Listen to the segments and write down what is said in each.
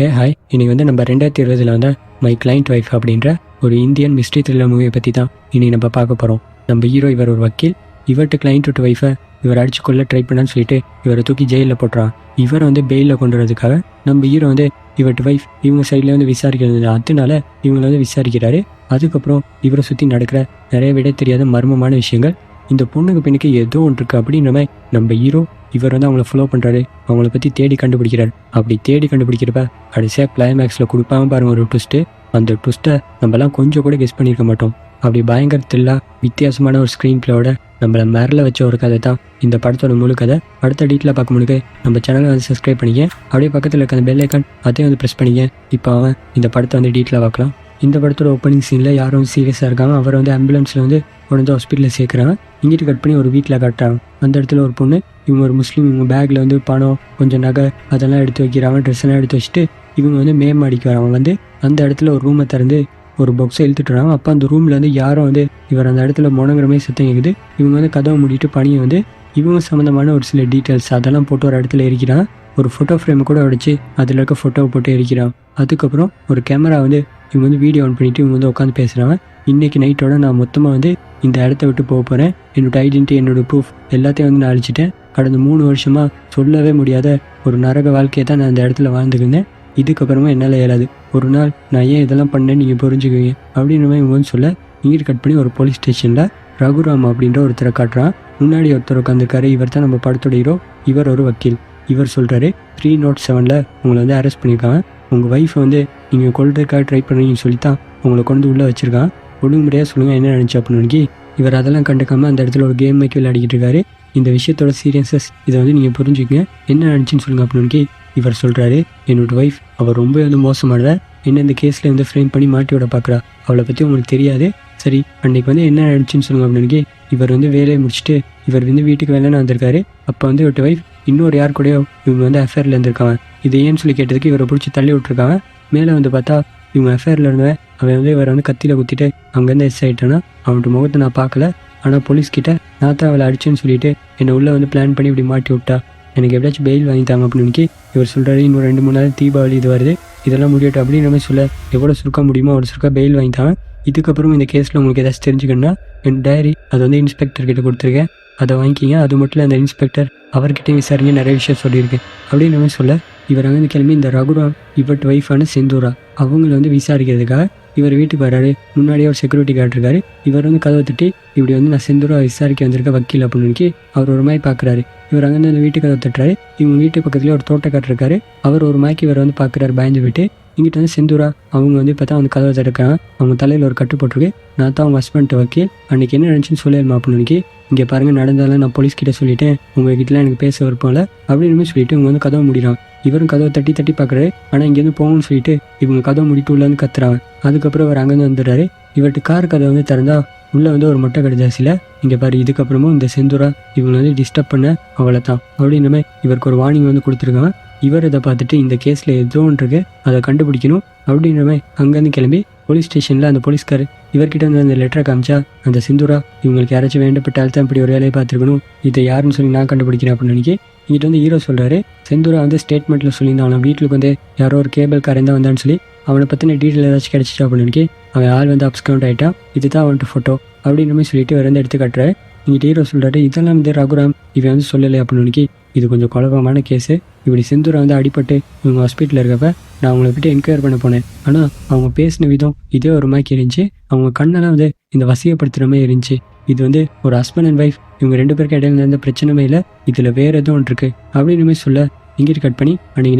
Hi, இன்னைக்கு வந்து நம்ம 2020 வந்து மை கிளைண்ட் ஒய்ஃப் அப்படின்ற ஒரு இந்தியன் மிஸ்ட்ரி த்ரில்லர் மூவியை பற்றி தான் இன்னைக்கு நம்ம பார்க்க போகிறோம். நம்ம ஹீரோ இவர் ஒரு வக்கீல். இவர்கிட்ட கிளைண்ட் விட்டு ஒய்ஃபை இவர் அடிச்சு கொள்ள ட்ரை பண்ணான்னு சொல்லிட்டு இவரை தூக்கி ஜெயிலில் போட்டுறான். இவரை வந்து பெயிலில் கொண்டு வரதுக்காக நம்ம ஹீரோ வந்து இவர்கிட்ட ஒய்ஃப் இவங்க சைடில் வந்து விசாரிக்கிறது, அதனால இவங்களை வந்து விசாரிக்கிறாரு. அதுக்கப்புறம் இவரை சுற்றி நடக்கிற நிறைய விட தெரியாத மர்மமான விஷயங்கள், இந்த பொண்ணுக்கு பெண்ணுக்கு ஏதோ ஒன்று இருக்குது அப்படின்ற மாதிரி நம்ம ஹீரோ இவர் வந்து அவங்கள ஃபாலோ பண்ணுறாரு. அவங்கள பற்றி தேடி கண்டுபிடிக்கிறார். அப்படி தேடி கண்டுபிடிக்கிறப்ப கடைசியாக கிளைமேக்ஸில் கொடுப்பாம பாருங்கள் ஒரு ட்விஸ்ட்டு. அந்த ட்விஸ்ட்டை நம்மலாம் கொஞ்சம் கூட கெஸ் பண்ணியிருக்க மாட்டோம். அப்படி பயங்கர த்ரில்லா வித்தியாசமான ஒரு ஸ்க்ரீன் பிளேயோட நம்மளை மிரள வச்ச ஒரு கதை தான் இந்த படத்தோட முழு கதை. அடுத்த டீட்டெயிலாக பார்க்க முடியுது. நம்ம சேனலை வந்து சப்ஸ்கிரைப் பண்ணிக்க, அப்படியே பக்கத்தில் இருக்க அந்த பெல் ஐக்கான் அதையும் வந்து ப்ரெஸ் பண்ணிக்க. இப்போ அவன் இந்த படத்தை வந்து டீட்டெயிலாக பார்க்கலாம். இந்த படத்தோட ஓப்பனிங் சீனில் யாரும் சீரியஸாக இருக்காங்க. அவர் வந்து ஆம்புலன்ஸில் வந்து உடனே ஹாஸ்பிட்டலில் சேர்க்குறாங்க. இங்கிட்டு கட் பண்ணி ஒரு வீட்டில் காட்டுறாங்க. அந்த இடத்துல ஒரு பொண்ணு, இவங்க ஒரு முஸ்லீம், இவங்க பேக்கில் வந்து பணம் கொஞ்சம் நகை அதெல்லாம் எடுத்து வைக்கிறாங்க. ட்ரெஸ் எல்லாம் எடுத்து வச்சுட்டு இவங்க வந்து மேமாடிக்கு வராங்க. வந்து அந்த இடத்துல ஒரு ரூமை திறந்து ஒரு பாக்ஸை இழுத்துட்டுறாங்க. அப்போ அந்த ரூமில் வந்து யாரும் வந்து இவர் அந்த இடத்துல முணங்குற மாதிரி சத்தம் கேட்குது. இவங்க வந்து கதவை மூடிட்டு பணியை வந்து இவங்க சம்மந்தமான ஒரு சில டீட்டெயில்ஸ் அதெல்லாம் போட்டு ஒரு இடத்துல எரிக்கிறாங்க. ஒரு ஃபோட்டோ ஃப்ரேமை கூட உடைச்சு அதில் இருக்க ஃபோட்டோவை போட்டு எரிக்கிறாங்க. அதுக்கப்புறம் ஒரு கேமரா வந்து இவங்க வந்து வீடியோ ஆன் பண்ணிவிட்டு இவங்க வந்து உட்காந்து பேசுகிறாங்க. இன்றைக்கி நைட்டோட நான் மொத்தமாக வந்து இந்த இடத்த விட்டு போக போகிறேன். என்னோடய ஐடென்டிட்டி, என்னோடய ப்ரூஃப் எல்லாத்தையும் வந்து நான் அழிச்சிட்டேன். கடந்த 3 வருஷமாக சொல்லவே முடியாத ஒரு நரக வாழ்க்கையை தான் நான் அந்த இடத்துல வாழ்ந்துருந்தேன். இதுக்கப்புறமா என்னால் இயலாது. ஒரு நாள் நான் ஏன் இதெல்லாம் பண்ணேன்னு நீங்கள் புரிஞ்சுக்குவீங்க அப்படின்ற மாதிரி இவங்க வந்து சொல்ல, இங்கிட்டு கட் பண்ணி ஒரு போலீஸ் ஸ்டேஷனில் ரகுராம் அப்படின்ற ஒருத்தரை காட்டுறான். முன்னாடி ஒருத்தர் உட்காந்துருக்காரு. இவர் தான் நம்ம படத்தோட ஹீரோ. இவர் ஒரு வக்கீல். இவர் சொல்கிறாரு, 307 உங்களை வந்து அரெஸ்ட் பண்ணியிருக்காங்க. உங்கள் ஒய்ஃபை வந்து நீங்கள் கொள்றதுக்காக ட்ரை பண்ணுறீங்கன்னு சொல்லி தான் உங்களை கொண்டு உள்ளே வச்சுருக்கான். ஒழுங்குமுறையாக சொல்லுங்கள் என்ன நினச்சி அப்படின்னு. இவர் அதெல்லாம் கண்டுக்காமல் அந்த இடத்துல ஒரு கேம் மேக்கி விளையாடிக்கிட்டு இருக்காரு. இந்த விஷயத்தோட சீரியஸஸ் இதை வந்து நீங்கள் புரிஞ்சுக்கங்க, என்ன நினச்சின்னு சொல்லுங்கள் அப்படின்னு. இவர் சொல்கிறாரு, என்னோடய ஒய்ஃப் அவள் ரொம்ப வந்து மோசமானதை என்ன இந்த கேஸில் வந்து ஃப்ரேம் பண்ணி மாட்டி விட பார்க்குறா. அவளை பற்றி உங்களுக்கு தெரியாது. சரி, அன்றைக்கி வந்து என்ன நினச்சின்னு சொல்லுங்கள் அப்படின்னு. இவர் வந்து வேலையை முடிச்சுட்டு இவர் வந்து வீட்டுக்கு வேலைன்னு வந்திருக்காரு. அப்போ வந்து இவர்கிட்ட ஒய்ஃப் இன்னொரு யார் கூடயோ இவங்க வந்து அஃபேரில் இருந்திருக்காங்க. இது ஏன்னு சொல்லி கேட்டதுக்கு இவரை பிடிச்சி தள்ளி விட்ருக்காங்க. மேலே வந்து பார்த்தா இவங்க அஃபேரில் இருந்தவன் அவன் வந்து இவரை வந்து கத்தியில் குத்திட்டு அங்கேருந்து எஸ் ஆகிட்டானா. அவன்கிட்ட முகத்தை நான் பார்க்கல, ஆனால் போலீஸ்கிட்ட நான் தான் அவளை அடிச்சேன்னு சொல்லிட்டு என்னை உள்ளே வந்து பிளான் பண்ணி இப்படி மாட்டி விட்டா. எனக்கு எப்படியாச்சும் பெயில் வாங்கிட்டாங்க அப்படின்னு இவர் சொல்கிறாரு. இன்னும் 2-3 நாள் தீபாவளி இது வருது, இதெல்லாம் முடியட்டும் அப்படின்னு நம்ம சொல்ல எவ்வளோ சுருக்க முடியுமோ அவ்வளோ சுருக்க பெயில் வாங்கிட்டாங்க. இதுக்கப்புறம் இந்த கேஸில் உங்களுக்கு ஏதாச்சும் தெரிஞ்சுக்கணுன்னா என் டைரி அதை வந்து இன்ஸ்பெக்டர்கிட்ட கொடுத்துருக்கேன், அதை வாங்கிக்கிங்க. அது மட்டும் இல்லை, அந்த இன்ஸ்பெக்டர் அவர்கிட்டையும் விசாரிங்க, நிறைய விஷயம் சொல்லியிருக்கேன் அப்படின்னு நம்ம சொல்ல, இவர் அங்கே கிளம்பி இந்த ரகுராம் இவர்ட் ஒய்ஃபான செந்தூரா அவங்கள வந்து விசாரிக்கிறதுக்காக இவர் வீட்டுக்கு வராரு. முன்னாடியே ஒரு செக்யூரிட்டி கார்டு இருக்காரு. இவர் வந்து கதவை தட்டி இப்படி வந்து நான் செந்தூரா விசாரிக்க வந்திருக்க வக்கீல் அப்படின்னு அவர் ஒரு மாதிரி பார்க்குறாரு. இவர் அங்கேருந்து அந்த வீட்டுக்கு கதவை தட்டுறாரு. இவங்க வீட்டு பக்கத்துலேயே ஒரு தோட்டக்காரர் இருக்காரு. அவர் ஒரு மாய்க்கு இவர் வந்து பார்க்குறாரு பயந்து விட்டு. இங்கிட்ட வந்து செந்தூரா அவங்க வந்து இப்போ தான் வந்து கதவை தடுக்கிறாங்க. அவங்க தலையில் ஒரு கட்டு போட்டிருக்கு. நான் தான் அவங்க ஹஸ்பண்ட் வக்கீல், அன்றைக்கி என்ன நினச்சின்னு சொல்லிடுமா அப்படின்னு. இங்கே பாருங்கள், நடந்தாலும் நான் போலீஸ்கிட்ட சொல்லிட்டேன், உங்ககிட்டலாம் எனக்கு பேச விருப்பம்ல அப்படின்னு சொல்லிட்டு இவங்க வந்து கதவை முடிகிறாங்க. இவரும் கதவை தட்டி தட்டி பார்க்குறாரு. ஆனால் இங்கேருந்து போகணும்னு சொல்லிட்டு இவங்க கதவை முடிட்டு உள்ளே வந்து கத்துறாங்க. அதுக்கப்புறம் அவர் அங்கேருந்து வந்துடுறாரு. இவர்கிட்ட கார் கதை வந்து திறந்தா உள்ளே வந்து ஒரு மொட்டை கடிதாசியில் இங்கே பாரு, இதுக்கப்புறமும் இந்த செந்தூரா இவங்களை வந்து டிஸ்டர்ப் பண்ண அவளை தான் அப்படின்ற மாதிரி இவருக்கு ஒரு வார்னிங் வந்து கொடுத்துருக்காங்க. இவர் இதை பார்த்துட்டு இந்த கேஸில் ஏதோ ஒன்று இருக்குது, அதை கண்டுபிடிக்கணும் அப்படின்ற மாதிரி அங்கேருந்து கிளம்பி போலீஸ் ஸ்டேஷனில் அந்த போலீஸ்கார் இவர்கிட்ட வந்து அந்த லெட்டரை காமிச்சா, அந்த சிந்துரா இவங்களுக்கு யாராச்சும் வேண்டப்பட்டால் தான் இப்படி ஒரு வேலையை பார்த்துருக்கணும், இதை யாருன்னு சொல்லி நான் கண்டுபிடிக்கிறேன் அப்படின்னு இங்கிட்ட வந்து ஹீரோ சொல்கிறாரு. செந்தூரா வந்து ஸ்டேட்மெண்ட்டில் சொல்லியிருந்தான் அவன் வீட்டுக்கு வந்து யாரோ ஒரு கேபிள் காரன் தான் வந்தான்னு சொல்லி அவனை பற்றின டீட்டெயில் ஏதாச்சும் கிடச்சிட்டா அப்படின்னு அவன் ஆள் வந்து அப்ஸ்கவுண்ட் ஆகிட்டான், இதுதான் அவன்ட்டு ஃபோட்டோ அப்படின்ற மாதிரி சொல்லிட்டு இவர் வந்து எடுத்து காட்டுறாரு. இங்கிட்ட ஹீரோ சொல்கிறாரு, இதெல்லாம் வந்து ரகுராம் இவன் வந்து சொல்லலை அப்படின்னு. இது கொஞ்சம் குழப்பமான கேஸு. இப்படி செந்தூரா வந்து அடிபட்டு இவங்க ஹாஸ்பிட்டலில் இருக்கப்ப நான் அவங்கள விட்டு என்கொயர் பண்ண போனேன். ஆனால் அவங்க பேசின விதம் இதே ஒரு மாதிரி இருந்துச்சு. அவங்க கண்ணெல்லாம் வந்து இந்த வசியப்படுத்துகிற மாதிரி இருந்துச்சு. இது வந்து ஒரு ஹஸ்பண்ட் அண்ட் ஒய்ஃப் இவங்க 2 பேருக்கு இடையில இருந்த பிரச்சனைமே இல்லை, இதில் வேறு எதுவும் ஒன்று இருக்குது அப்படின்னு மாதிரி சொல்ல, இங்கிட்டு கட் பண்ணி அன்றைக்கி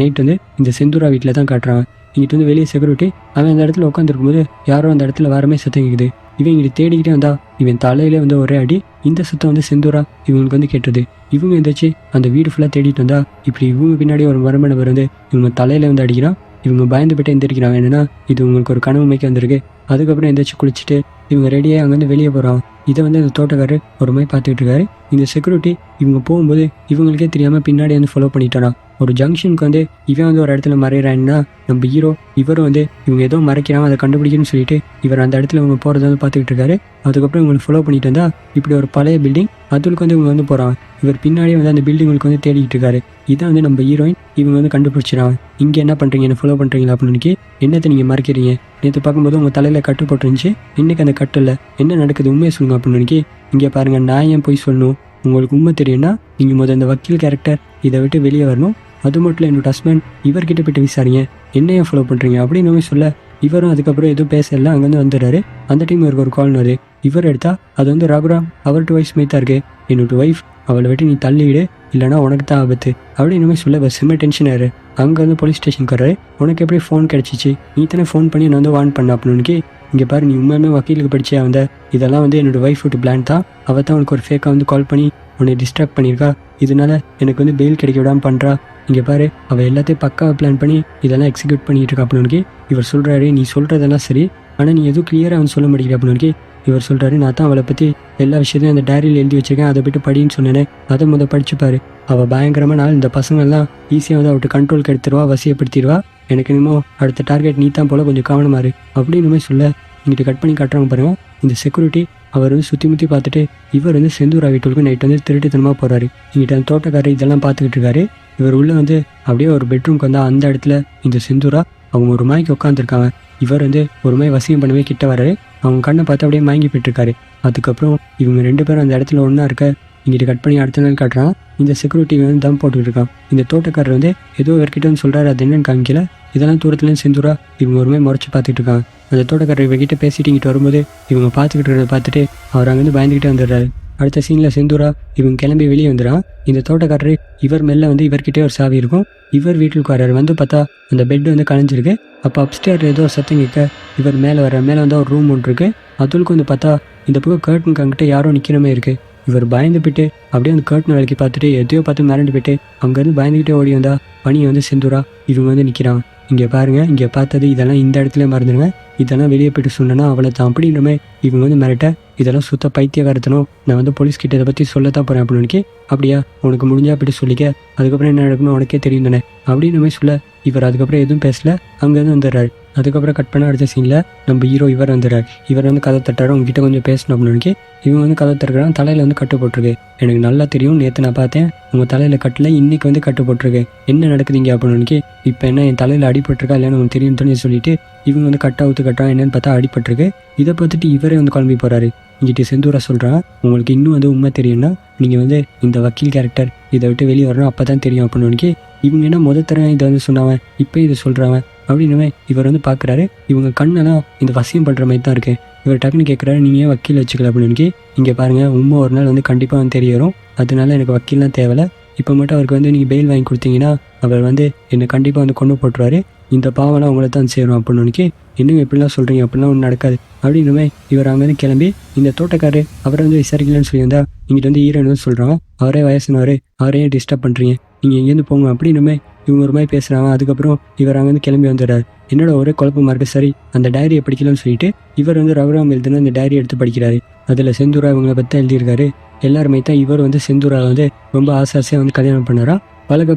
நைட் வந்து இந்த செந்தூரா வீட்டில் தான் காட்டுறாங்க. இங்கிட்டு வந்து வெளியே செக்யூரிட்டி அவன் அந்த இடத்துல உட்காந்துருக்கும்போது யாரோ அந்த இடத்துல வரமே சத்தம் கேட்குது. இவன் இங்கிட்டு தேடிக்கிட்டே வந்தா இவன் தலையிலே வந்து ஒரே அடி. இந்த சத்தம் வந்து செந்தூரா இவங்களுக்கு வந்து கேட்டுது. இவங்க எந்தாச்சு அந்த வீடு ஃபுல்லாக தேடிட்டு வந்தா இப்படி இவங்க பின்னாடி ஒரு மர்மநபர் வந்து இவங்க தலையில வந்து அடிக்கிறான். இவங்க பயந்து போய்ட்டு எந்திரிக்கிறாங்க. என்னன்னா இது உங்களுக்கு ஒரு கனவு மைக்கு வந்திருக்கு. அதுக்கப்புறம் எந்தாச்சும் குளிச்சுட்டு இவங்க ரெடியாக அங்கேருந்து வெளியே போகிறான். இதை வந்து அந்த தோட்டக்காரர் ஒரு மாதிரி பார்த்துக்கிட்டு இருக்காரு. இந்த செக்யூரிட்டி இவங்க போகும்போது இவங்களுக்கே தெரியாமல் பின்னாடி வந்து ஃபாலோ பண்ணிட்டானா. ஒரு ஜங்ஷனுக்கு வந்து இவன் வந்து ஒரு இடத்துல மறையிறான்னா நம்ம ஹீரோ இவரும் வந்து இவங்க ஏதோ மறைக்கிறான் அதை கண்டுபிடிக்கணும்னு சொல்லிட்டு இவர் அந்த இடத்துல இவங்க போகிறத வந்து பார்த்துக்கிட்டு இருக்காரு. அதுக்கப்புறம் இவங்களை ஃபாலோ பண்ணிட்டு இருந்தா இப்படி ஒரு பழைய பில்டிங் அதுக்கு வந்து இவங்க வந்து போகிறாங்க. இவர் பின்னாடியே வந்து அந்த பில்டிங்களுக்கு வந்து தேடிக்கிட்டு இருக்காரு. இதான் வந்து நம்ம ஹீரோயின் இவங்க வந்து கண்டுபிடிச்சிடாங்க. இங்கே என்ன பண்ணுறீங்க, என்ன ஃபாலோ பண்ணுறீங்களா அப்படின்னு என்னத்தை நீங்கள் மறைக்கிறீங்க, நேற்று பார்க்கும்போது உங்கள் தலையில் கட்டு போட்டுருந்துச்சு, இன்றைக்கி அந்த கட்டு இல்லை, என்ன நடக்குது உண்மையை சொல்லுங்க அப்படின்னு இங்கே பாருங்கள், நான் ஏன் போய் சொல்லணும், உங்களுக்கு உண்மை தெரியும்னா நீங்கள் முதல் இந்த வக்கீல் கேரக்டர் இதை விட்டு வெளியே வரணும். அது மட்டும் இல்லை என்னோட ஹஸ்பண்ட் இவர்கிட்ட போய்ட்டு விசாரிங்க, என்னையும் ஃபாலோ பண்ணுறீங்க அப்படின்னு சொல்ல இவரும் அதுக்கப்புறம் எதுவும் பேசல. அங்கேருந்து வந்துடுறாரு. அந்த டைம் இவருக்கு ஒரு கால் வருது. இவர் எடுத்தா அது வந்து ரகுராம் அவர்கிட்ட ஒய்ஃப் மேத்தா இருக்கு. என்னோட ஒய்ஃப் அவளை விட்டு நீ தள்ளிவிடு இல்லைனா உனக்கு தான் ஆபத்து அப்படின்னு சொல்ல இவர் செம்ம டென்ஷன் ஆயிரு. அங்கே வந்து போலீஸ் ஸ்டேஷனுக்கு வர்றாரு. உனக்கு எப்படி ஃபோன் கிடச்சிச்சு, நீ தானே ஃபோன் பண்ணி நான் வந்து வார்ன் பண்ண அப்படின்னு இங்கே பாரு, நீ உண்மையுமே வக்கீலுக்கு படிச்சே வந்த, இதெல்லாம் வந்து என்னோட ஒய்ஃப் விட்டு பிளான் தான், அவள் தான் உனக்கு ஒரு ஃபேக்காக வந்து கால் பண்ணி உன்னை டிஸ்ட்ராக்ட் பண்ணியிருக்கா, இதனால எனக்கு வந்து பெயில் கிடைக்க விடாமல் பண்ணுறா. இங்கே பாரு, அவள் எல்லாத்தையும் பக்காவாக பிளான் பண்ணி இதெல்லாம் எக்ஸிக்யூட் பண்ணிட்டு இருக்கா அப்படின்னு இவர் சொல்கிறாரு. நீ சொல்கிறதெல்லாம் சரி, ஆனால் நீ எதுவும் கிளியராக வந்து சொல்ல முடியல அப்படின்னு இவர் சொல்கிறாரு. நான் தான் அவளை பற்றி எல்லா விஷயத்தையும் அந்த டைரியில் எழுதி வச்சிருக்கேன், அதை போய்ட்டு படின்னு சொன்னேனே, அதை படிச்சுப்பாரு. அவள் பயங்கரமாக நாள் இந்த பசங்கள்லாம் ஈஸியாக வந்து அவட்ட கண்ட்ரோலுக்கு எடுத்துருவா, வசியப்படுத்திடுவா, எனக்கு இன்னமும் அடுத்த டார்கெட் நீ தான் போல, கொஞ்சம் கவனமாரு அப்படின்னு சொல்ல இங்கிட்ட கட் பண்ணி காட்டுறாங்க பாருங்க. இந்த செக்யூரிட்டி அவர் வந்து சுற்றி முற்றி பார்த்துட்டு இவர் வந்து செந்தூரா வீட்டுக்கு நைட் வந்து திருட்டுத்தனமாக போகிறாரு. இங்கிட்ட அந்த தோட்டக்காரர் இதெல்லாம் பார்த்துக்கிட்டு இருக்காரு. இவர் உள்ளே வந்து அப்படியே ஒரு பெட்ரூம்க்கு வந்தால் அந்த இடத்துல இந்த செந்தூரா அவங்க ஒரு மாய்க்கு உட்காந்துருக்காங்க. இவர் வந்து ஒரு மாய் வசியம் பண்ணவே கிட்ட வர்றாரு. அவங்க கண்ணை பார்த்து அப்படியே மயங்கி போயிட்டுருக்காரு. அதுக்கப்புறம் இவங்க 2 பேரும் அந்த இடத்துல ஒன்றா இருக்க இங்கிட்ட கட் பண்ணி அடுத்த நாள் காட்டுறான். இந்த செக்யூரிட்டி வந்து தம் போட்டுக்கிட்டு இருக்கான். இந்த தோட்டக்காரர் வந்து ஏதோ இவர்கிட்ட வந்து சொல்கிறாரு, அது என்னன்னு காமிக்கல. இதெல்லாம் தூரத்துலேருந்து செந்தூரா இவங்க ஒரு மாதிரி முறைச்சி பார்த்துட்டு இருக்காங்க. அந்த தோட்டக்காரர் இவர்கிட்ட பேசிட்டு இங்கிட்டு வரும்போது இவங்க பார்த்துக்கிட்டு இருக்கிறத பார்த்துட்டு அவர் அங்கேருந்து பயந்துக்கிட்டே வந்துடுறாரு. அடுத்த சீனில் செந்தூரா இவங்க கிளம்பி வெளியே வந்துடுறான். இந்த தோட்டக்காரர் இவர் மேலே வந்து இவர்கிட்டே ஒரு சாவி இருக்கும். இவர் வீட்டுக்கு வர்றாரு. வந்து பார்த்தா அந்த பெட் வந்து கலைஞ்சிருக்கு. அப்போ அப்ஸ்டேர் ஏதோ ஒரு சத்தம் கேட்க இவர் மேலே வர்ற. மேலே வந்து ஒரு ரூம் ஒன்று இருக்குது. அதுக்கு வந்து பார்த்தா இந்த பக்கம் கர்ட்டனுக்கு அங்கிட்ட யாரோ நிற்கிறமே இருக்குது. இவர் பயந்து போயிட்டு அப்படியே அந்த கர்ட்டன் வேலைக்கு பார்த்துட்டு எதையோ பார்த்து மிரண்டு போயிட்டு அங்கேருந்து பயந்துக்கிட்டே ஓடி வந்தா பனியை வந்து செந்தூரா இவங்க வந்து நிற்கிறாங்க. இங்கே பாருங்கள், இங்கே பார்த்தது இதெல்லாம் இந்த இடத்துல மறந்துடுங்க, இதெல்லாம் வெளியே போய்ட்டு சொன்னேன்னா அவளை தான் அப்படின்ற இவங்க வந்து மிரட்ட, இதெல்லாம் சுத்த பைத்தியக்காரத்தனும், நான் வந்து போலீஸ்கிட்ட இதை பற்றி சொல்லத்தான் போகிறேன் அப்படின்னு அப்படியா உனக்கு முடிஞ்சா போய்ட்டு சொல்லிக்க, அதுக்கப்புறம் என்ன நடக்குன்னு உனக்கே தெரியும் தானே அப்படின்னு சொல்ல இவர் அதுக்கப்புறம் எதுவும் பேசல. அங்கேருந்து வந்துடுறாரு. அதுக்கப்புறம் கட் பண்ண அடுத்த சீனில் நம்ம ஹீரோ இவர் வந்துடுறாரு. இவர் வந்து கதை தட்டாரு. உங்ககிட்ட கொஞ்சம் பேசணும் அப்படின்னு இவங்க வந்து கதை தட்டுறாங்க. தலையில் வந்து கட்டு போட்டிருக்கு. எனக்கு நல்லா தெரியும், நேற்று நான் பார்த்தேன் உங்கள் தலையில் கட்டில், இன்றைக்கி வந்து கட்டு போட்டிருக்கு, என்ன நடக்குதுங்க அப்படின்னு இப்போ என்ன என் தலையில் அடிபட்டிருக்கா இல்லைன்னு உங்களுக்கு தெரியும் தானே சொல்லிட்டு இவங்க வந்து கட்டை ஊற்று கட்டா என்னன்னு பார்த்தா அடிபட்டிருக்கு. இதை பார்த்துட்டு இவரே வந்து குழம்பி போகிறாரு. இங்கிட்ட செந்தூரா சொல்கிறான், உங்களுக்கு இன்னும் வந்து உண்மை தெரியும்னா நீங்கள் வந்து இந்த வக்கீல் கேரக்டர் இதை விட்டு வெளியே வரணும், அப்போ தான் தெரியும் அப்படின்னு இவங்க என்ன முதல் தரம் இதை வந்து சொன்னாங்க, இப்போ இதை சொல்கிறாங்க அப்படின்னு இவர் வந்து பார்க்குறாரு. இவங்க கண்ணெல்லாம் இந்த வசியம் பண்ணுற மாதிரி தான் இருக்குது. இவர் டக்குன்னு கேட்குறாரு, நீங்கள் ஏன் வக்கீல் வச்சுக்கல அப்படின்னு இங்கே பாருங்கள், உண்மை ஒரு நாள் வந்து கண்டிப்பாக வந்து தெரிய வரும், அதனால எனக்கு வக்கீல்லாம் தேவையில்லை, இப்போ மட்டும் அவருக்கு வந்து நீங்கள் பெயில் வாங்கி கொடுத்தீங்கன்னா அவர் வந்து என்னை கண்டிப்பாக வந்து கொண்டு போட்டுருவார், இந்த பாவம்லாம் உங்களை தான் சேரும் அப்படின்னு இன்னும் எப்படிலாம் சொல்கிறீங்க, அப்படிலாம் ஒன்றும் நடக்காது அப்படின்னு இவர் அங்கேருந்து கிளம்பி இந்த தோட்டக்காரர் அவரை வந்து விசாரிக்கலன்னு சொல்லியிருந்தா இங்கிட்ட வந்து ஈரன் வந்து சொல்கிறாங்க, அவரே வயசுனவர், அவரே டிஸ்டர்ப் பண்ணுறீங்க, நீங்கள் எங்கேருந்து போங்க அப்படின்னு இவங்க ஒரு மாதிரி பேசுகிறாங்க. அதுக்கப்புறம் இவர் அங்கேருந்து கிளம்பி வந்துடுறாரு. என்னோட ஒரே குழப்பமாக இருக்குது, சரி அந்த டைரியை படிக்கலாம்னு சொல்லிட்டு இவர் வந்து ரகுராம் எழுதுனா அந்த டைரி எடுத்து படிக்கிறாரு. அதில் செந்தூரா இவங்களை பற்றி எழுதியிருக்காரு. எல்லாருமே தான் இவர் வந்து செந்தூரா வந்து ரொம்ப ஆசையாக வந்து கல்யாணம் பண்ணாரா.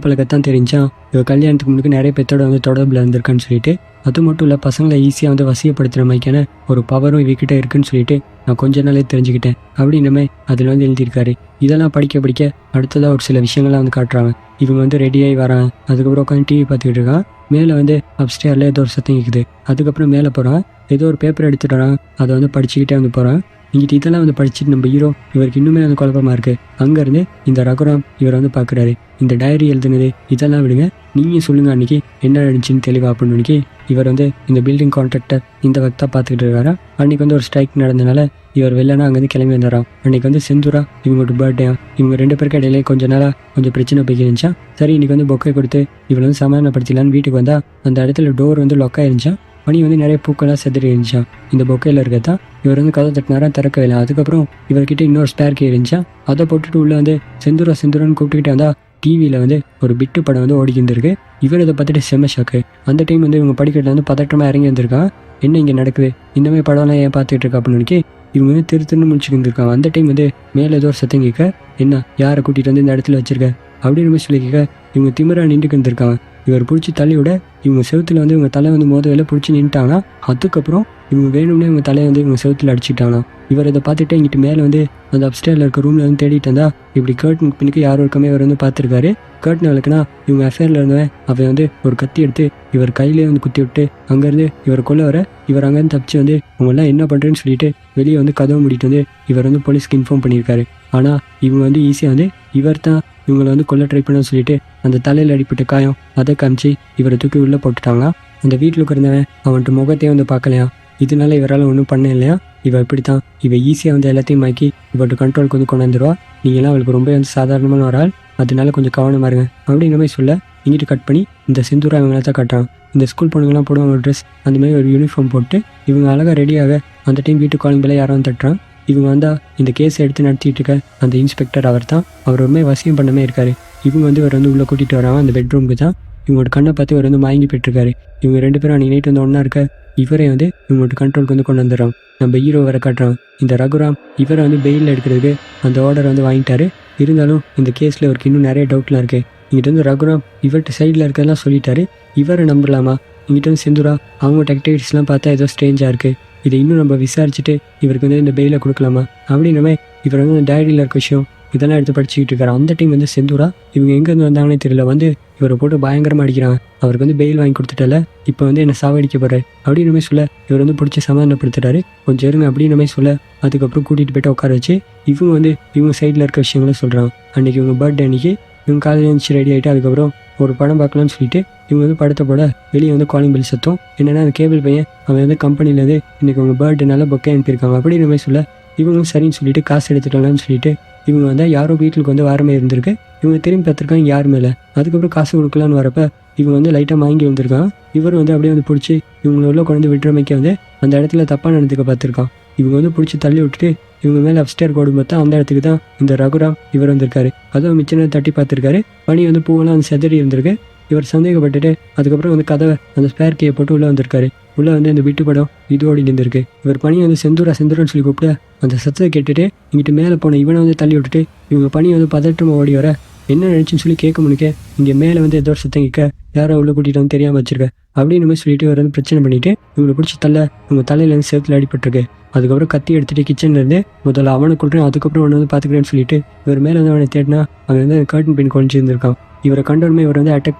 பழகத்தான் தெரிஞ்சான் இவர் கல்யாணத்துக்கு முன்னாடி நிறைய பேர்த்தோட வந்து தொடர்பில் இருந்திருக்கான்னு சொல்லிட்டு, அது மட்டும் இல்லை பசங்களை ஈஸியாக வந்து வசியப்படுத்துகிற மாதிரியான ஒரு பவரும் இவகிட்ட இருக்குன்னு சொல்லிட்டு நான் கொஞ்ச நாளே தெரிஞ்சுக்கிட்டேன் அப்படின்னு அதில் வந்து எழுதியிருக்காரு. இதெல்லாம் படிக்க அடுத்ததாக ஒரு சில விஷயங்கள்லாம் வந்து காட்டுறாங்க. இவங்க வந்து ரெடியாகி வராங்க. அதுக்கப்புறம் உட்காந்து டிவி பார்த்துக்கிட்டு இருக்கான். மேலே வந்து அப்ஸ்டேரில் ஏதோ ஒரு சத்தம் கேட்குது. அதுக்கப்புறம் மேலே போகிறான். ஏதோ ஒரு பேப்பர் எடுத்துட்டு வரான். அதை வந்து படிச்சுக்கிட்டே வந்து போகிறான். இங்கிட்ட இதெல்லாம் வந்து படிச்சுட்டு நம்ம ஹீரோ இவருக்கு இன்னுமே வந்து குழப்பமாக இருக்குது. அங்கேருந்து இந்த ரகுராம் இவர் வந்து பார்க்குறாரு. இந்த டைரி எழுதுனது இதெல்லாம் விடுங்க, நீங்கள் சொல்லுங்கள் அன்றைக்கி என்ன நடந்துச்சுன்னு தெளிவா அப்படின்னு இவர் வந்து இந்த பில்டிங் கான்ட்ராக்டர் இந்த வக்தா பார்த்துக்கிட்டு இருக்காரா. அன்றைக்கி வந்து ஒரு ஸ்ட்ரைக் நடந்தனால இவர் வெளிலனா அங்கேருந்து கிளம்பி வந்துடுறான். அன்றைக்கி வந்து செந்தூரா இவங்களோட பர்த்டே, இவங்க 2 பேருக்கு இடையிலே கொஞ்ச நாளாக கொஞ்சம் பிரச்சனை போய்க்கு இருந்துச்சா. சரி இன்றைக்கி வந்து பொக்கை கொடுத்து இவளை வந்து சமாதானப்படுத்திடலான்னு வீட்டுக்கு வந்தால் அந்த இடத்துல டோர் வந்து லொக்காக இருந்துச்சான். பனி வந்து நிறைய பூக்கெல்லாம் செதறி இருந்துச்சான். இந்த பொக்கையில் இருக்கத்தான் இவர் வந்து கதை தட்டினாரா, திறக்கவே இல்லை. அதுக்கப்புறம் இவர்கிட்ட இன்னொரு ஸ்பேர் கே இருந்துச்சா. அதை போட்டுட்டு உள்ளே வந்து செந்தூரான்னு கூப்பிட்டுக்கிட்டே வந்தால் டிவியில் வந்து ஒரு பிட்டு படம் வந்து ஓடிக்கிட்டு இவர் இதை பார்த்துட்டு செம்ம ஷாக்கு. அந்த டைம் வந்து இவங்க படிக்கிறதுல வந்து பதட்டமாக இறங்கி வந்திருக்கான். என்ன இங்கே நடக்குது, இந்த மாதிரி படம்லாம் ஏன் பார்த்துட்டு இருக்கா அப்படின்னு இவங்க வந்து திருன்னு முடிச்சுட்டு இருந்திருக்காங்க. அந்த டைம் வந்து மேலே ஏதோ ஒரு சத்தம் கேட்க, என்ன யாரை கூட்டிகிட்டு வந்து இந்த இடத்துல வச்சிருக்க அப்படின்னு மாதிரி சொல்லி கேட்க இவங்க திமிரா நின்றுக்கு இருந்திருக்காங்க. இவர் பிடிச்சி தள்ளி விட இவங்க செவுத்துல வந்து இவங்க தலை வந்து மோத வேலை பிடிச்சி நின்ட்டாங்கன்னா அதுக்கப்புறம் இவங்க வேணும்னே இவங்க தலையை வந்து இவங்க செவுத்துல அடிச்சுட்டாங்கன்னா இவர் இதை பார்த்துட்டு இங்கிட்டு மேலே வந்து அந்த அப்ஸ்டேரில் இருக்க ரூமில் வந்து தேடிட்டு இருந்தா இப்படி கர்டன் பின்னுக்கு யாரும் இருக்கமே இவர் வந்து பார்த்துருக்காரு. கர்டன் அவளுக்குன்னா இவங்க அஃபேரில் இருந்தவன் அவன் வந்து ஒரு கத்தி எடுத்து இவர் கையிலே வந்து குத்தி விட்டு அங்கேருந்து இவர் கொல்ல வர இவர் அங்கேருந்து தப்பிச்சு வந்து அவங்கெல்லாம் என்ன பண்ணுறேன்னு சொல்லிட்டு வெளியே வந்து கதவை மூடிட்டு வந்து இவர் வந்து போலீஸ்க்கு இன்ஃபார்ம் பண்ணியிருக்காரு. ஆனால் இவங்க வந்து ஈஸியாக வந்து இவர் தான் இவங்களை வந்து கொல்ல ட்ரை பண்ண சொல்லிட்டு அந்த தலையில் அடிப்பட்ட காயம் அதை காமிச்சு இவரை தூக்கி உள்ளே போட்டுட்டாங்களா. அந்த வீட்டில் இருந்தவன் அவன்கிட்ட முகத்தையே வந்து பார்க்கலையா. இதனால இவரால் ஒன்றும் பண்ண இல்லையா. இவ இப்படி தான் இவ ஈஸியாக வந்து எல்லாத்தையும் ஆக்கி இவர்கிட்ட கண்ட்ரோலுக்கு வந்து கொண்டு வந்துடுவா. நீங்களாம் அவளுக்கு ரொம்ப வந்து சாதாரணமான ஒரு ஆள், அதனால கொஞ்சம் கவனமாக இருங்க அப்படிங்கிற மாதிரி சொல்ல இங்கிட்டு கட் பண்ணி இந்த செந்தூரா இவங்கள தான் கட்டுறான். இந்த ஸ்கூல் பொண்ணுங்களாம் போடுவாங்க ஒரு ட்ரெஸ், அந்த மாதிரி ஒரு யூனிஃபார்ம் போட்டு இவங்க அழகாக ரெடியாக அந்த டைம் வீட்டு காலிங் பேல யாரும் வந்து தட்டுறான். இவங்க வந்தால் இந்த கேஸை எடுத்து நடத்திட்டு இருக்க அந்த இன்ஸ்பெக்டர் அவர் தான். அவர் ரொம்ப வசியம் பண்ணமே இருக்காரு. இவங்க வந்து இவர் வந்து உள்ளே கூட்டிகிட்டு வராங்க அந்த பெட்ரூமுக்கு தான். இவங்களோட கண்ணை பார்த்து இவர் வந்து மயங்கி போயிட்டுருக்காரு. இவங்க ரெண்டு பேரும் அன்றைக்கி நைட் வந்து ஒன்றா இருக்க இவரே வந்து இவங்களோட கண்ட்ரோலுக்கு வந்து கொண்டு வந்துடுறான். நம்ம ஹீரோ வர காட்டுறான். இந்த ரகுராம் இவரை வந்து பெயிலில் எடுக்கிறதுக்கு அந்த ஆர்டர் வந்து வாங்கிட்டாரு. இருந்தாலும் இந்த கேஸில் அவருக்கு இன்னும் நிறைய டவுட்லாம் இருக்குது. இங்கிட்ட வந்து ரகுராம் இவர்கிட்ட சைடில் இருக்கிறதெல்லாம் சொல்லிட்டாரு. இவரை நம்பலாமா? இங்கிட்ட வந்து செந்தூரா அவங்களோட ஆக்டிவிட்டிஸ்லாம் பார்த்தா ஏதோ ஸ்ட்ரேஞ்சாக இருக்குது. இதை இன்னும் நம்ம விசாரிச்சுட்டு இவருக்கு வந்து இந்த பெயிலை கொடுக்கலாமா அப்படின்னமே இவர் வந்து இந்த டைரியில் இருக்க விஷயம் இதெல்லாம் எடுத்து படிச்சுக்கிட்டு இருக்காரு. அந்த டைம் வந்து செந்தூரா இவங்க எங்கேருந்து வந்தாங்கன்னே தெரியல வந்து இவரை போட்டு பயங்கரமாக அடிக்கிறாங்க. அவருக்கு வந்து பெயில் வாங்கி கொடுத்துட்டால இப்போ வந்து என்னை சாவடிக்க போகிறாரு அப்படின்னு சொல்ல இவர் வந்து பிடிச்சி சமாதானப்படுத்துறாரு. கொஞ்சம் இருங்க அப்படின்னு சொல்ல அதுக்கப்புறம் கூட்டிகிட்டு போய்ட்டு உட்கார வச்சு இவங்க வந்து இவங்க சைடில் இருக்க விஷயங்களும் சொல்கிறாங்க. அன்றைக்கி இவங்க பர்த்டே அன்றைக்கி இவங்க காலையில் எழுந்துச்சு ரெடி ஆகிட்டு அதுக்கப்புறம் ஒரு படம் பார்க்கலாம்னு சொல்லிட்டு இவங்க வந்து படத்தை போட வெளியே வந்து காலிங் பெல் சத்தம். என்னென்னா அந்த கேபிள் பையன் அவன் வந்து கம்பெனிலேருந்து இன்றைக்கி உங்கள் பர்த்டேனால பொக்கே அனுப்பியிருக்காங்க அப்படின்னு மாதிரி சொல்ல இவங்களும் சரின்னு சொல்லிட்டு காசு எடுத்துக்கலாம்னு சொல்லிட்டு இவங்க வந்து யாரோ வீட்டுக்கு வந்து வாரமே இருந்திருக்கு. இவங்க திரும்பி பார்த்துருக்காங்க யாருமே இல்லை. அதுக்கப்புறம் காசு கொடுக்கலான்னு வரப்ப இவங்க வந்து லைட்டாக வாங்கி வந்திருக்காங்க. இவர் வந்து அப்படியே வந்து பிடிச்சி இவங்களை உள்ள கொண்டு விட்டுறமைக்க வந்து அந்த இடத்துல தப்பாக நடந்துக்க பார்த்துருக்கான். இவங்க வந்து பிடிச்சி தள்ளி விட்டுட்டு இவங்க மேலே அப்ஸ்டேர் கோடு பார்த்தா அந்த இடத்துக்கு தான் இந்த ரகுராம் இவர் வந்திருக்காரு. அதுவும் மிச்சம் தட்டி பார்த்துருக்காரு. பனி வந்து பூவெல்லாம் வந்து செதறி இருந்திருக்கு. இவர் சந்தேகப்பட்டுட்டு அதுக்கப்புறம் வந்து கதவை அந்த ஸ்பேர் கேயை போட்டு உள்ளே வந்திருக்காரு. உள்ளே வந்து இந்த வீட்டு படம் இதோடு இருந்திருக்கு. இவர் பனியை வந்து செந்தூரான்னு சொல்லி கூப்பிட்டு அந்த சத்தத்தை கேட்டுட்டு இங்கிட்டு மேலே போன இவனை வந்து தள்ளி விட்டுட்டு இவங்க பனி வந்து பதட்டமாக ஓடி வர என்ன நினச்சின்னு சொல்லி கேட்க முடிக்க இங்கே மேலே வந்து ஏதோ சத்தம் கேட்க யாரோ உள்ள கூட்டிகிட்டு வந்து தெரியாமல் வச்சிருக்க அப்படின்னு மாதிரி சொல்லிட்டு இவர் வந்து பிரச்சனை பண்ணிட்டு இவங்களை பிடிச்சி தள்ள இவங்க தலையிலேருந்து சேத்துல அடிபட்டிருக்கு. அதுக்கப்புறம் கத்தி எடுத்துகிட்டு கிச்சன்லேருந்து முதல்ல அவனை கொள்றேன் அதுக்கப்புறம் அவனை வந்து பார்த்துக்கிறேன்னு சொல்லிட்டு இவர் மேலே வந்து அவனை தேடினா அவன் வந்து கர்டன் பின் கொஞ்சிருந்திருக்கான். இவரை கண்டோடமே இவர் வந்து அட்டாக்